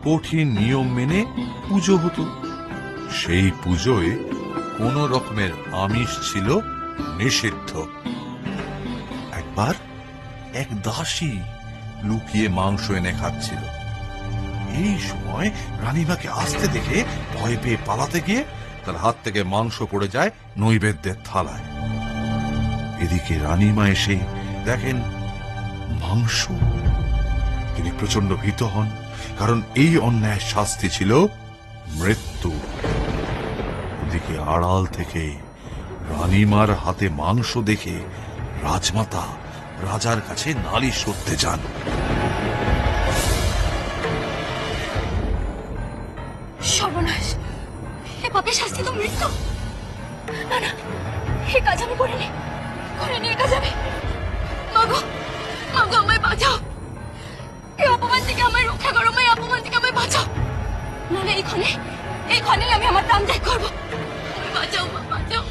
কঠিন নিয়ম মেনে পুজো হতো। সেই পুজোয় কোন রকমের আমিষ ছিল নিষিদ্ধ। একবার এক দাসী লুকিয়ে মাংস এনে খাচ্ছিল। এই সময় রানীমাকে আসতে দেখে ভয় পেয়ে পালাতে গিয়ে তার হাত থেকে মাংস পড়ে যায় নৈবেদ্যের থালায়। এদিকে রানীমা এসে দেখেন মাংস। তিনি প্রচন্ড ভীত হন, কারণ এই অন্যায়ের শাস্তি ছিল মৃত্যু। এদিকে আড়াল থেকে রানীমার হাতে মাংস দেখে রাজমাতা রাজার কাছে নালিশ করতে যান। সর্বনাশ, এ পাপের শাস্তি তো মৃত্যু। না না, এ কাজ আমি করিনি, এ কাজ আমি। মাগো, মাগো, আমায় বাঁচাও। এই অপমান থেকে আমায় রক্ষা করো, এই অপমান থেকে আমায় বাঁচাও। না না, এইখানে আমি আমার প্রাণ ত্যাগ করবো। আমায় বাঁচাও, মা, বাঁচাও।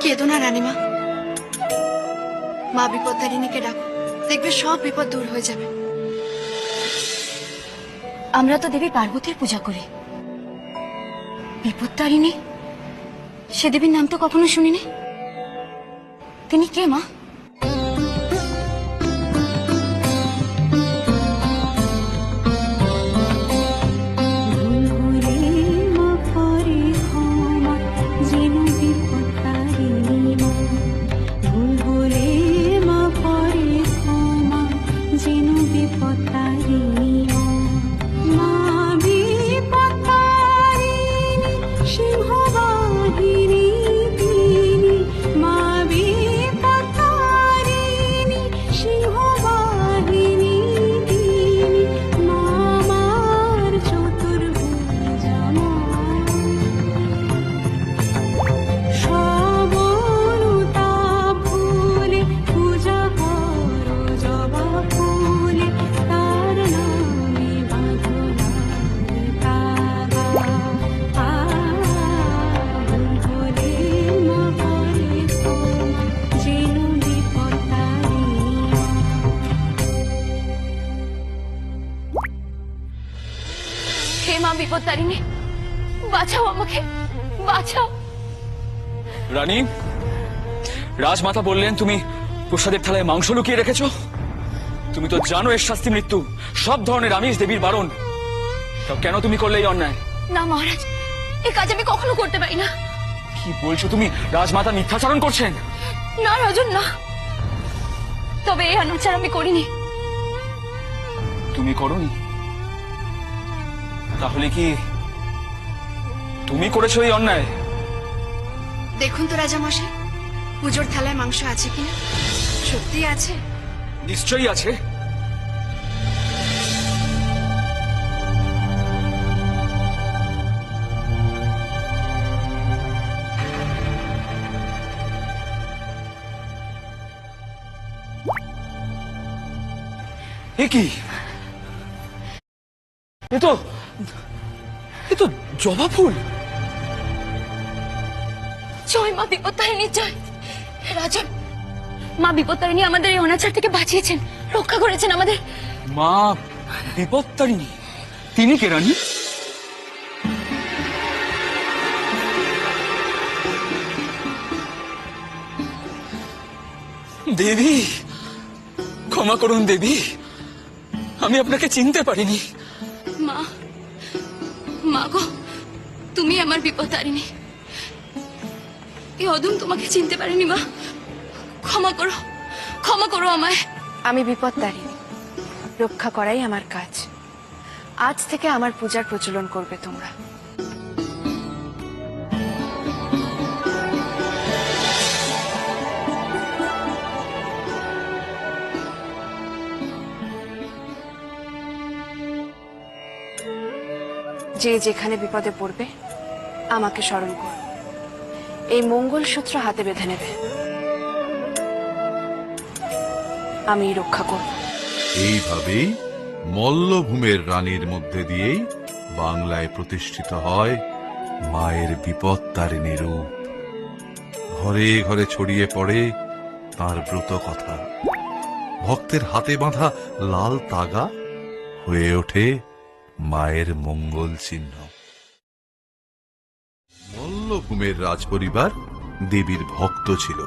কেঁদো না রানীমা, মা বিপদতারিণীকে ডাকো, দেখবে সব বিপদ দূর হয়ে যাবে। আমরা তো দেবী পার্বতীর পূজা করি। বিপত্তারিণী, সে দেবীর নাম তো কখনো শুনিনি। তিনি কে মা? বিপত্তারিণী, বাঁচাও আমাকে, বাঁচাও। রানী, রাজমাতা বললেন তুমি প্রসাদের থালায় মাংস লুকিয়ে রেখেছো। তুমি তো জানো এর শাস্তি মৃত্যু, সব ধরনের আমিষ দেবীর বারণ। কেন তুমি করলে এই অন্যায়? না মহারাজ, এই কাজ আমি কখনো করতে পারি না। কি বলছো তুমি? রাজমাতা মিথ্যাচারণ করছেন? না রাজন, না। তবে এই অনাচার আমি করিনি। তুমি করনি? তাহলে কি তুমি করেছো এই অন্যায়? দেখুন তো রাজামশাই, পুজোর থালায় মাংস আছে কিনা। সত্যি আছে? নিশ্চয়ই আছে। এ কি? এ তো জবা ফুল। জয় মা বিপত্তারিণী, জয়। রাজন, মা বিপত্তারিণী আমাদের এই অনাচার থেকে বাঁচিয়েছেন, রক্ষা করেছেন আমাদের। মা বিপত্তারিণী, তিনি কে রানী? দেবী, ক্ষমা করুন দেবী, আমি আপনাকে চিনতে পারিনি। মা, মা গো, তুমি আমার বিপত্তারিণী। এই অদম তোমাকে চিনতে পারিনি মা, ক্ষমা করো, ক্ষমা করো আমায়। আমি বিপত্তারিণী, রক্ষা করাই আমার কাজ। আজ থেকে আমার পূজার প্রচলন করবে তোমরা। যে যেখানে বিপদে পড়বে আমাকে স্মরণ করো, এই মঙ্গলসূত্র হাতে বেঁধে নেবে, আমি রক্ষা করব। এইভাবেই মল্লভূমের রানীর মধ্যে দিয়েই বাংলায় প্রতিষ্ঠিত হয় মায়ের বিপত্তারিণী রূপ। ঘরে ঘরে ছড়িয়ে পড়ে তার ব্রত কথা। ভক্তের হাতে বাঁধা লাল তাগা হয়ে ওঠে মায়ের মঙ্গল চিহ্ন। মল্লভূমের রাজপরিবার দেবীর ভক্ত ছিল।